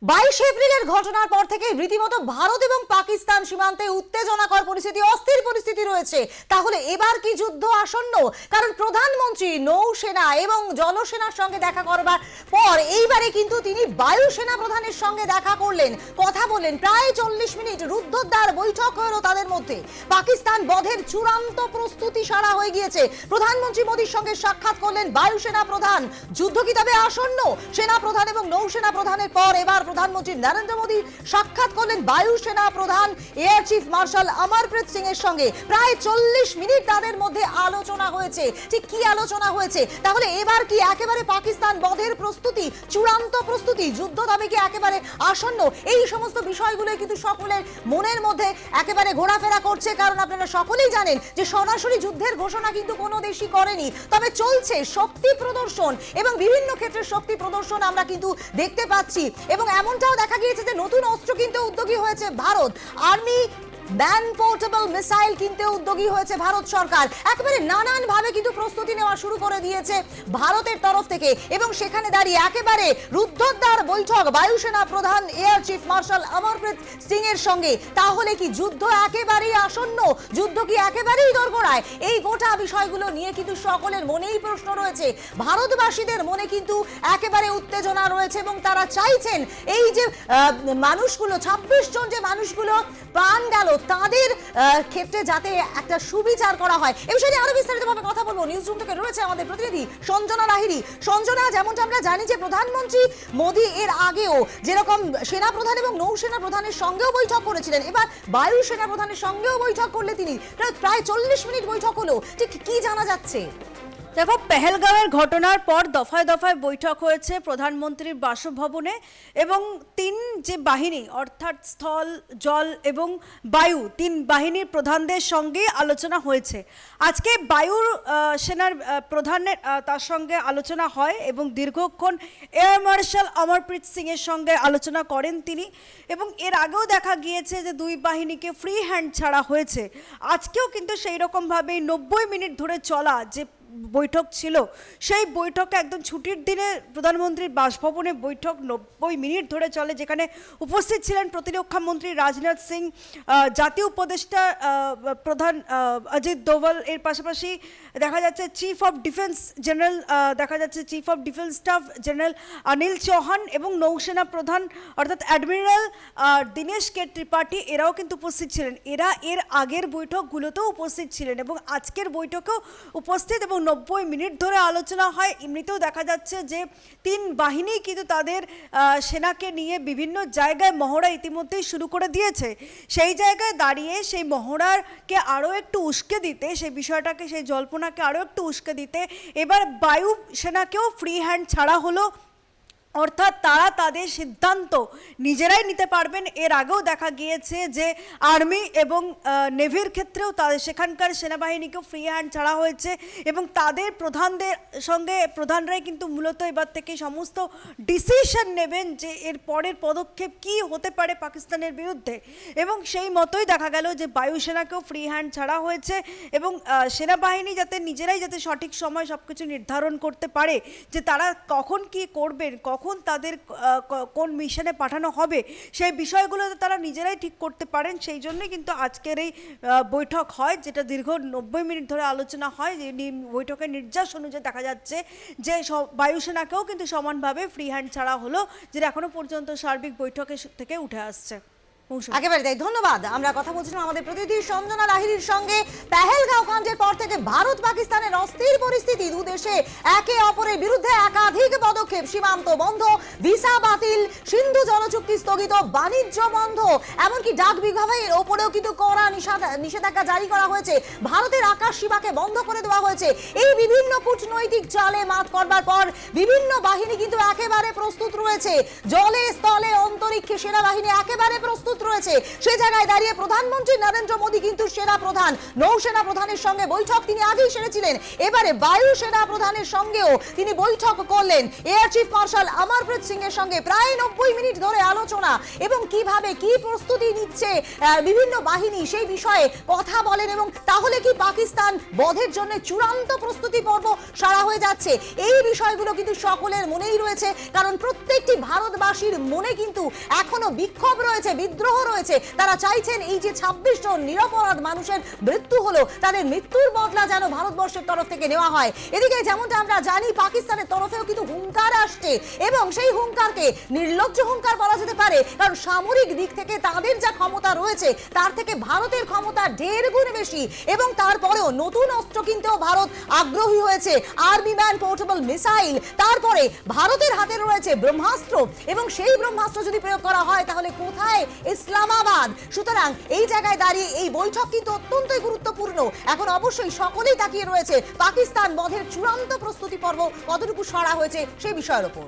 22 এপ্রিলের ঘটনার পর থেকে রীতিমতো ভারত এবং পাকিস্তান সীমান্তে উত্তেজনাকর পরিস্থিতি, অস্থির পরিস্থিতি রয়েছে। তাহলে এবার কি যুদ্ধ আসন্ন? কারণ প্রধানমন্ত্রী নৌসেনা এবং জলসেনার সঙ্গে দেখা করবার পর এইবারে কিন্তু তিনি বায়ুসেনা প্রধানের সঙ্গে দেখা করলেন, কথা বললেন। প্রায় 40 মিনিট রুদ্ধদ্বার বৈঠক হলো তাদের মধ্যে। পাকিস্তান বধের চূড়ান্ত প্রস্তুতি সারা হয়ে গিয়েছে। প্রধানমন্ত্রী মোদীর সঙ্গে সাক্ষাৎ করলেন বায়ুসেনা প্রধান। যুদ্ধ কি তবে আসন্ন? সেনা প্রধান এবং নৌসেনা প্রধানের পর এবার প্রধানমন্ত্রী নরেন্দ্র মোদী সাক্ষাৎ করলেন বায়ুসেনা প্রধান air chief marshal Amarpreet Singh এর সঙ্গে। প্রায় 40 মিনিট তাদের মধ্যে আলোচনা হয়েছে। ঠিক কি আলোচনা হয়েছে? তাহলে এবার কি একেবারে পাকিস্তান বধের প্রস্তুতি, চূড়ান্ত প্রস্তুতি, যুদ্ধ তবে কি একেবারে আসন্ন? এই সমস্ত বিষয়গুলো কিন্তু সকলের মনের মধ্যে একেবারে ঘোরাফেরা করছে। কারণ আপনারা সকলেই জানেন যে সরাসরি যুদ্ধের ঘোষণা কিন্তু কোনো দেশই করেনি, তবে চলছে শক্তি প্রদর্শন এবং বিভিন্ন ক্ষেত্রে শক্তি প্রদর্শন আমরা কিন্তু দেখতে পাচ্ছি। এবং এমনটাও দেখা গিয়েছে যে নতুন অস্ত্র কিনতে উদ্যোগী হয়েছে Bharat. Army man portable missile কিনতে উদ্যোগী হয়েছে ভারত সরকার। একেবারে নানান ভাবে কিন্তু প্রস্তুতি নেওয়া শুরু করে দিয়েছে ভারতের তরফ থেকে। এবং সেখানে দাঁড়িয়ে একেবারে রুদ্ধদ্বার বৈঠক বায়ুসেনা প্রধান air chief marshal Amarpreet Singh এর সঙ্গে। তাহলে কি যুদ্ধ একেবারেই আসন্ন? যুদ্ধ কি একেবারেই দোরগোড়ায়? এই গোটা বিষয়গুলো নিয়ে কিন্তু সকলের মনেই প্রশ্ন রয়েছে। ভারতবাসীদের মনে কিন্তু একেবারে উত্তেজনা রয়েছে এবং তারা চাইছেন এই যে মানুষগুলো, 26 জন যে মানুষগুলো প্রাণ গেল, তাদের ক্ষেত্রে যাতে একটা সুবিচার করা হয়। এই বিষয়ে আরো বিস্তারিতভাবে কথা বলবো। নিউজ রুম থেকে রয়েছে আমাদের প্রতিনিধি সঞ্জনা লাহিড়ী। সঞ্জনা, যেমনটা আমরা জানি যে প্রধানমন্ত্রী মোদী এর আগেও যেরকম সেনা প্রধান এবং নৌসেনা প্রধানের সঙ্গেও বৈঠক করেছিলেন, এবার বায়ুসেনা প্রধানের সঙ্গেও বৈঠক করলে তিনি। প্রায় 40 মিনিট বৈঠক হলো। ঠিক কি জানা যাচ্ছে? দেখো, পেহেলগাঁওয়ের ঘটনার পর দফায় দফায় বৈঠক হয়েছে প্রধানমন্ত্রীর বাসভবনে এবং তিন যে বাহিনী অর্থাৎ স্থল, জল এবং বায়ু, তিন বাহিনীর প্রধানদের সঙ্গে আলোচনা হয়েছে। আজকে বায়ুর সেনার প্রধানের তার সঙ্গে আলোচনা হয় এবং দীর্ঘক্ষণ এয়ার মার্শাল অমরপ্রীত সিং এর সঙ্গে আলোচনা করেন তিনি। এবং এর আগেও দেখা গিয়েছে যে দুই বাহিনীকে ফ্রি হ্যান্ড ছাড়া হয়েছে। আজকেও কিন্তু সেই রকমভাবেই 90 মিনিট ধরে চলা যে বৈঠক ছিল, সেই বৈঠকে একদম ছুটির দিনে প্রধানমন্ত্রীর বাসভবনে বৈঠক 90 মিনিট ধরে চলে, যেখানে উপস্থিত ছিলেন প্রতিরক্ষা মন্ত্রী রাজনাথ সিং, জাতীয় উপদেষ্টা প্রধান অজিত দোভাল, এর পাশাপাশি দেখা যাচ্ছে চিফ অফ ডিফেন্স জেনারেল, দেখা যাচ্ছে chief of defence staff general Anil Chauhan এবং নৌসেনা প্রধান অর্থাৎ অ্যাডমিরাল দীনেশ কে ত্রিপাঠী, এরাও কিন্তু উপস্থিত ছিলেন। এরা এর আগের বৈঠকগুলোতেও উপস্থিত ছিলেন এবং আজকের বৈঠকেও উপস্থিত এবং 90 মিনিট ধরে আলোচনা হয়। এমনিতেও দেখা যাচ্ছে যে তিন বাহিনী কিন্তু তাদের সেনাকে নিয়ে বিভিন্ন জায়গায় মহড়া ইতিমধ্যেই শুরু করে দিয়েছে। সেই জায়গায় দাঁড়িয়ে সেই মহড়াকে আরও একটু উস্কে দিতে, সেই বিষয়টাকে, সেই জল্পনাকে আরও একটু উস্কে দিতে এবার বায়ু সেনাকেও ফ্রি হ্যান্ড ছাড়া হলো, অর্থাৎ তারা তাদের সিদ্ধান্ত নিজেরাই নিতে পারবেন। এর আগেও দেখা গিয়েছে যে আর্মি এবং নেভির ক্ষেত্রেও তাদের সেখানকার সেনাবাহিনীকেও ফ্রি হ্যান্ড ছাড়া হয়েছে এবং তাদের প্রধানদের সঙ্গে প্রধানরাই কিন্তু মূলত এবার থেকে সমস্ত ডিসিশন নেবেন যে এর পরের পদক্ষেপ কি হতে পারে পাকিস্তানের বিরুদ্ধে। এবং সেই মতোই দেখা গেল যে বায়ুসেনাকেও ফ্রি হ্যান্ড ছাড়া হয়েছে এবং সেনাবাহিনী যাতে নিজেরাই যাতে সঠিক সময় সব কিছু নির্ধারণ করতে পারে যে তারা কখন কি করবেন, কখন তাদের কোন মিশনে পাঠানো হবে, সেই বিষয়গুলো তারা নিজেরাই ঠিক করতে পারেন। সেই জন্যই কিন্তু আজকের এই বৈঠক হয়, যেটা দীর্ঘ 90 মিনিট ধরে আলোচনা হয়। বৈঠকের নির্যাস অনুযায়ী দেখা যাচ্ছে যে বায়ুসেনাকেও কিন্তু সমানভাবে ফ্রি হ্যান্ড ছাড়া হলো, যেটা এখনো পর্যন্ত সার্বিক বৈঠকের থেকে উঠে আসছে। একেবারে তাই। ধন্যবাদ। আমরা কথা বলছিলাম আমাদের প্রতিনিধি সঞ্জনা লাহিড়ীর সঙ্গে। পেহেলগাঁও কাণ্ডের পর থেকে ভারত পাকিস্তানের অস্থির পরিস্থিতি, দুদেশে একে অপরের বিরুদ্ধে একাধিক পদক্ষেপ, সীমান্ত বন্ধ, ভিসা বাতিল, সিন্ধু জলচুক্তি স্থগিত, বাণিজ্য বন্ধ, এমনকি ডাক বিভাগের ওপরেও কিন্তু কড়া নিষেধাজ্ঞা জারি করা হয়েছে। ভারতের আকাশ সীমাকে বন্ধ করে দেওয়া হয়েছে। এই বিভিন্ন কূটনৈতিক চালে মাত করবার পর বিভিন্ন বাহিনী কিন্তু একেবারে প্রস্তুত রয়েছে। জলে, স্থলে, অন্তরিক্ষে সেনাবাহিনী একেবারে প্রস্তুত রয়েছে। সেই জায়গায় দাঁড়িয়ে প্রধানমন্ত্রী নরেন্দ্র মোদী কিন্তু সেনা প্রধান, নৌসেনা প্রধানের সঙ্গে বৈঠক তিনি আগেই সেরেছিলেন। এবারে বায়ু সেনা প্রধানের সঙ্গেও তিনি বৈঠক করলেন। Air chief marshal Amarpreet Singh এর সঙ্গে প্রায় 90 মিনিট ধরে আলোচনা এবং কিভাবে কি প্রস্তুতি নিচ্ছে বিভিন্ন বাহিনী, সেই বিষয়ে কথা বলেন। এবং তাহলে কি পাকিস্তান বধের জন্য চূড়ান্ত প্রস্তুতি পর্ব সারা হয়ে যাচ্ছে? এই বিষয়গুলো কিন্তু সকলের মনেই রয়েছে। কারণ প্রত্যেকটি ভারতবাসীর মনে কিন্তু এখনো বিক্ষোভ রয়েছে, বিদ্রোহ রয়েছে। তারা চাইছেন এই যে 26 জন নিরপরাধ মানুষের মৃত্যু হলো, তাদের মৃত্যুর বদলা যেন ভারতবর্ষের তরফ থেকে নেওয়া হয়। এদিকে যেমনটা আমরা জানি, পাকিস্তানের তরফেও কিন্তু হুঙ্কার আসছে এবং সেই হুঙ্কারকে নির্লজ্জ হুঙ্কার বলা যেতে পারে, কারণ সামরিক দিক থেকে তাদের যা ক্ষমতা রয়েছে তার থেকে ভারতের ক্ষমতা 1.5 গুণ বেশি। এবং তারপরেও নতুন অস্ত্র কিনতেও ভারত আগ্রহী হয়েছে, আর্মি ম্যান পোর্টেবল মিসাইল। তারপরে ভারতের হাতে রয়েছে ব্রহ্মাস্ত্র, এবং সেই ব্রহ্মাস্ত্র যদি প্রয়োগ করা হয় তাহলে কোথায় ইসলামাবাদ? সুতরাং এই জায়গায় দাঁড়িয়ে এই বৈঠক কিন্তু অত্যন্তই গুরুত্বপূর্ণ। এখন অবশ্যই সকলেই তাকিয়ে রয়েছে পাকিস্তান বধের চূড়ান্ত প্রস্তুতি পর্ব কতটুকু সরা হয়েছে সেই বিষয়ের উপর।